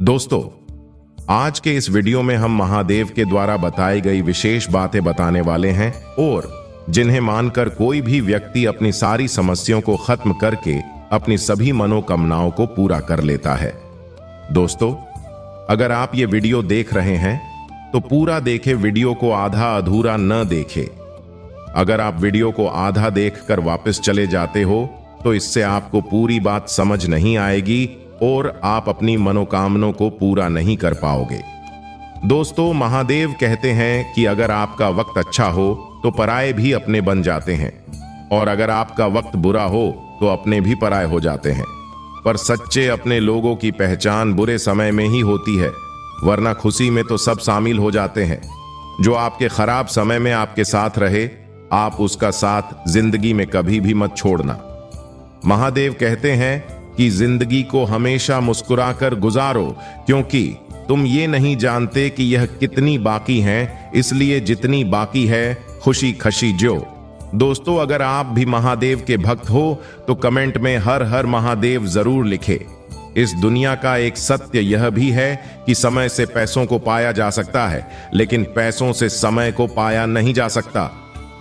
दोस्तों, आज के इस वीडियो में हम महादेव के द्वारा बताई गई विशेष बातें बताने वाले हैं और जिन्हें मानकर कोई भी व्यक्ति अपनी सारी समस्याओं को खत्म करके अपनी सभी मनोकामनाओं को पूरा कर लेता है। दोस्तों, अगर आप ये वीडियो देख रहे हैं तो पूरा देखें, वीडियो को आधा अधूरा न देखें। अगर आप वीडियो को आधा देखकर वापस चले जाते हो तो इससे आपको पूरी बात समझ नहीं आएगी और आप अपनी मनोकामनाओं को पूरा नहीं कर पाओगे। दोस्तों, महादेव कहते हैं कि अगर आपका वक्त अच्छा हो तो पराये भी अपने बन जाते हैं और अगर आपका वक्त बुरा हो तो अपने भी पराये हो जाते हैं। पर सच्चे अपने लोगों की पहचान बुरे समय में ही होती है, वरना खुशी में तो सब शामिल हो जाते हैं। जो आपके खराब समय में आपके साथ रहे, आप उसका साथ जिंदगी में कभी भी मत छोड़ना। महादेव कहते हैं कि जिंदगी को हमेशा मुस्कुराकर गुजारो, क्योंकि तुम ये नहीं जानते कि यह कितनी बाकी है, इसलिए जितनी बाकी है खुशी खशी जो। दोस्तों, अगर आप भी महादेव के भक्त हो तो कमेंट में हर हर महादेव जरूर लिखे। इस दुनिया का एक सत्य यह भी है कि समय से पैसों को पाया जा सकता है, लेकिन पैसों से समय को पाया नहीं जा सकता।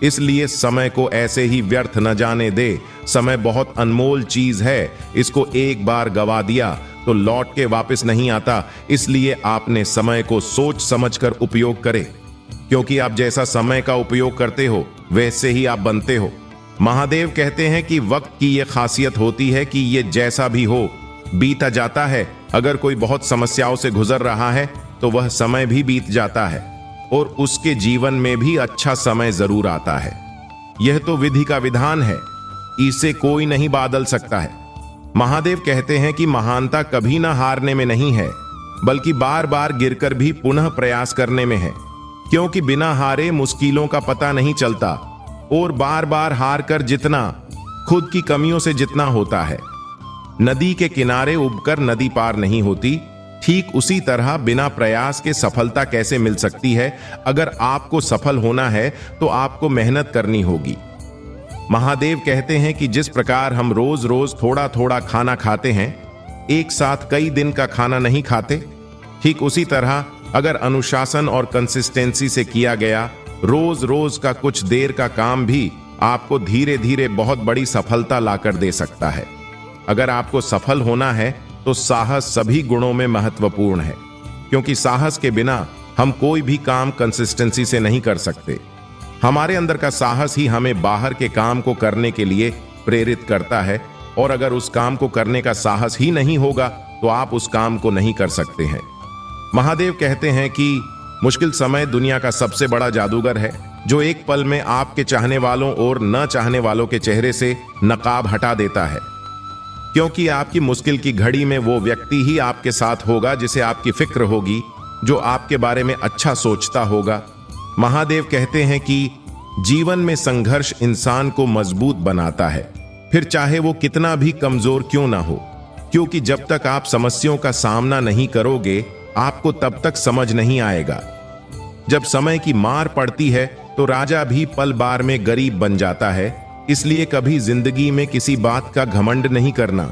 इसलिए समय को ऐसे ही व्यर्थ न जाने दे। समय बहुत अनमोल चीज है, इसको एक बार गवा दिया तो लौट के वापस नहीं आता। इसलिए आपने समय को सोच समझकर उपयोग करें, क्योंकि आप जैसा समय का उपयोग करते हो वैसे ही आप बनते हो। महादेव कहते हैं कि वक्त की यह खासियत होती है कि ये जैसा भी हो बीता जाता है। अगर कोई बहुत समस्याओं से गुजर रहा है तो वह समय भी बीत जाता है और उसके जीवन में भी अच्छा समय जरूर आता है। यह तो विधि का विधान है, इसे कोई नहीं बदल सकता है। महादेव कहते हैं कि महानता कभी ना हारने में नहीं है, बल्कि बार बार गिरकर भी पुनः प्रयास करने में है, क्योंकि बिना हारे मुश्किलों का पता नहीं चलता और बार बार हार कर जितना खुद की कमियों से जितना होता है। नदी के किनारे उबकर नदी पार नहीं होती, ठीक उसी तरह बिना प्रयास के सफलता कैसे मिल सकती है। अगर आपको सफल होना है तो आपको मेहनत करनी होगी। महादेव कहते हैं कि जिस प्रकार हम रोज रोज थोड़ा थोड़ा खाना खाते हैं, एक साथ कई दिन का खाना नहीं खाते, ठीक उसी तरह अगर अनुशासन और कंसिस्टेंसी से किया गया रोज रोज का कुछ देर का काम भी आपको धीरे धीरे बहुत बड़ी सफलता लाकर दे सकता है। अगर आपको सफल होना है तो साहस सभी गुणों में महत्वपूर्ण है, क्योंकि साहस के बिना हम कोई भी काम कंसिस्टेंसी से नहीं कर सकते। हमारे अंदर का साहस ही हमें बाहर के काम को करने के लिए प्रेरित करता है, और अगर उस काम को करने का साहस ही नहीं होगा तो आप उस काम को नहीं कर सकते हैं। महादेव कहते हैं कि मुश्किल समय दुनिया का सबसे बड़ा जादूगर है, जो एक पल में आपके चाहने वालों और न चाहने वालों के चेहरे से नकाब हटा देता है, क्योंकि आपकी मुश्किल की घड़ी में वो व्यक्ति ही आपके साथ होगा जिसे आपकी फिक्र होगी, जो आपके बारे में अच्छा सोचता होगा। महादेव कहते हैं कि जीवन में संघर्ष इंसान को मजबूत बनाता है, फिर चाहे वो कितना भी कमजोर क्यों ना हो, क्योंकि जब तक आप समस्याओं का सामना नहीं करोगे आपको तब तक समझ नहीं आएगा। जब समय की मार पड़ती है तो राजा भी पल बार में गरीब बन जाता है। इसलिए कभी जिंदगी में किसी बात का घमंड नहीं करना,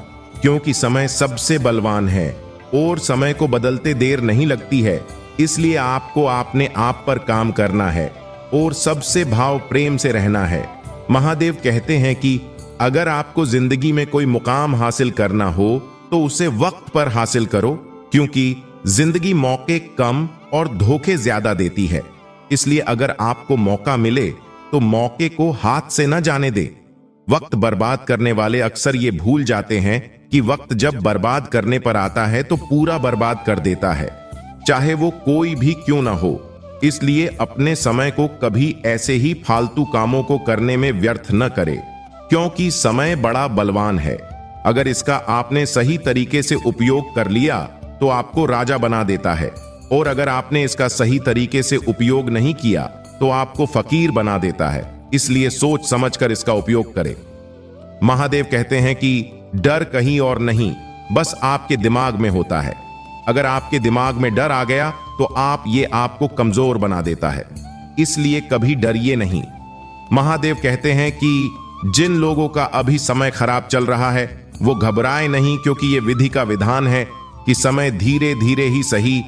क्योंकि समय सबसे बलवान है और समय को बदलते देर नहीं लगती है। इसलिए आपको अपने आप पर काम करना है और सबसे भाव प्रेम से रहना है। महादेव कहते हैं कि अगर आपको जिंदगी में कोई मुकाम हासिल करना हो तो उसे वक्त पर हासिल करो, क्योंकि जिंदगी मौके कम और धोखे ज्यादा देती है। इसलिए अगर आपको मौका मिले तो मौके को हाथ से न जाने दे। वक्त बर्बाद करने वाले अक्सर ये भूल जाते हैं कि वक्त जब बर्बाद करने पर आता है तो पूरा बर्बाद कर देता है, चाहे वो कोई भी क्यों ना हो। इसलिए अपने समय को कभी ऐसे ही फालतू कामों को करने में व्यर्थ न करे, क्योंकि समय बड़ा बलवान है। अगर इसका आपने सही तरीके से उपयोग कर लिया तो आपको राजा बना देता है, और अगर आपने इसका सही तरीके से उपयोग नहीं किया तो आपको फकीर बना देता है। इसलिए सोच समझकर इसका उपयोग करें। महादेव कहते हैं कि डर कहीं और नहीं, बस आपके दिमाग में होता है। अगर आपके दिमाग में डर आ गया तो आपको कमजोर बना देता है। इसलिए कभी डरिए नहीं। महादेव कहते हैं कि जिन लोगों का अभी समय खराब चल रहा है वो घबराए नहीं, क्योंकि ये विधि का विधान है कि समय धीरे धीरे ही सही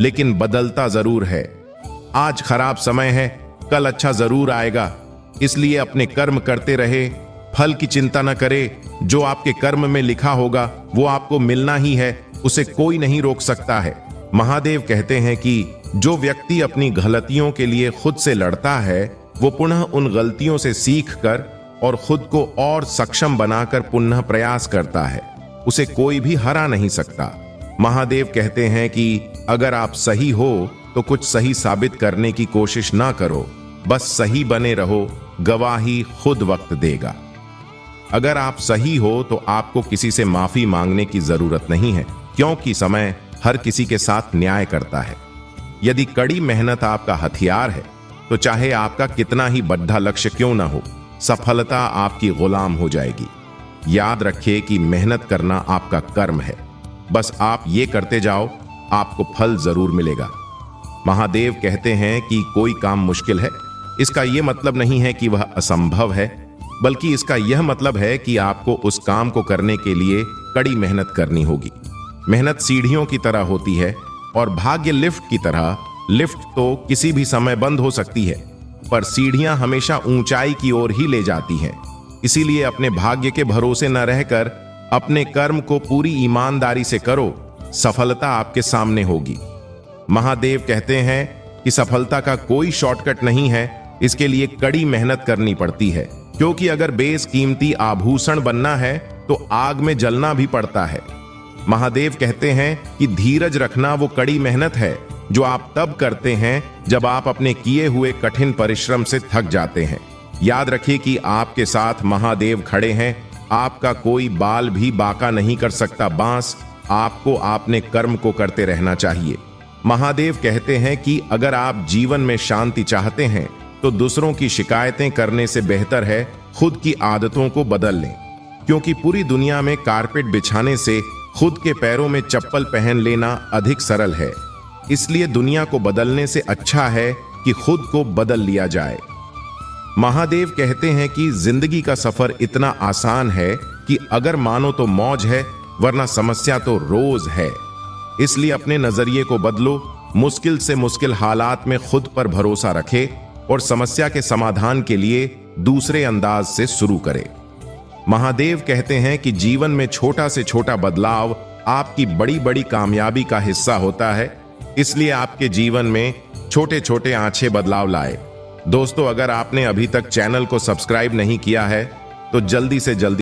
लेकिन बदलता जरूर है। आज खराब समय है, कल अच्छा जरूर आएगा। इसलिए अपने कर्म करते रहे, फल की चिंता न करे। जो आपके कर्म में लिखा होगा वो आपको मिलना ही है, उसे कोई नहीं रोक सकता है। महादेव कहते हैं कि जो व्यक्ति अपनी गलतियों के लिए खुद से लड़ता है, वो पुनः उन गलतियों से सीख कर और खुद को और सक्षम बनाकर पुनः प्रयास करता है, उसे कोई भी हरा नहीं सकता। महादेव कहते हैं कि अगर आप सही हो तो कुछ सही साबित करने की कोशिश ना करो, बस सही बने रहो, गवाही खुद वक्त देगा। अगर आप सही हो तो आपको किसी से माफी मांगने की जरूरत नहीं है, क्योंकि समय हर किसी के साथ न्याय करता है। यदि कड़ी मेहनत आपका हथियार है तो चाहे आपका कितना ही बड़ा लक्ष्य क्यों ना हो, सफलता आपकी गुलाम हो जाएगी। याद रखिए कि मेहनत करना आपका कर्म है, बस आप ये करते जाओ, आपको फल जरूर मिलेगा। महादेव कहते हैं कि कोई काम मुश्किल है, इसका यह मतलब नहीं है कि वह असंभव है, बल्कि इसका यह मतलब है कि आपको उस काम को करने के लिए कड़ी मेहनत करनी होगी। मेहनत सीढ़ियों की तरह होती है और भाग्य लिफ्ट की तरह। लिफ्ट तो किसी भी समय बंद हो सकती है, पर सीढ़ियां हमेशा ऊंचाई की ओर ही ले जाती हैं। इसीलिए अपने भाग्य के भरोसे न रहकर अपने कर्म को पूरी ईमानदारी से करो, सफलता आपके सामने होगी। महादेव कहते हैं कि सफलता का कोई शॉर्टकट नहीं है, इसके लिए कड़ी मेहनत करनी पड़ती है, क्योंकि अगर बेशकीमती आभूषण बनना है तो आग में जलना भी पड़ता है। महादेव कहते हैं कि धीरज रखना वो कड़ी मेहनत है जो आप तब करते हैं जब आप अपने किए हुए कठिन परिश्रम से थक जाते हैं। याद रखिए कि आपके साथ महादेव खड़े हैं, आपका कोई बाल भी बांका नहीं कर सकता बांस। आपको अपने कर्म को करते रहना चाहिए। महादेव कहते हैं कि अगर आप जीवन में शांति चाहते हैं तो दूसरों की शिकायतें करने से बेहतर है खुद की आदतों को बदल लें, क्योंकि पूरी दुनिया में कारपेट बिछाने से खुद के पैरों में चप्पल पहन लेना अधिक सरल है। इसलिए दुनिया को बदलने से अच्छा है कि खुद को बदल लिया जाए। महादेव कहते हैं कि जिंदगी का सफर इतना आसान है कि अगर मानो तो मौज है, वरना समस्या तो रोज है। इसलिए अपने नजरिए को बदलो, मुश्किल से मुश्किल हालात में खुद पर भरोसा रखे और समस्या के समाधान के लिए दूसरे अंदाज से शुरू करें। महादेव कहते हैं कि जीवन में छोटा से छोटा बदलाव आपकी बड़ी बड़ी कामयाबी का हिस्सा होता है, इसलिए आपके जीवन में छोटे छोटे आंछे बदलाव लाए। दोस्तों, अगर आपने अभी तक चैनल को सब्सक्राइब नहीं किया है तो जल्दी से जल्दी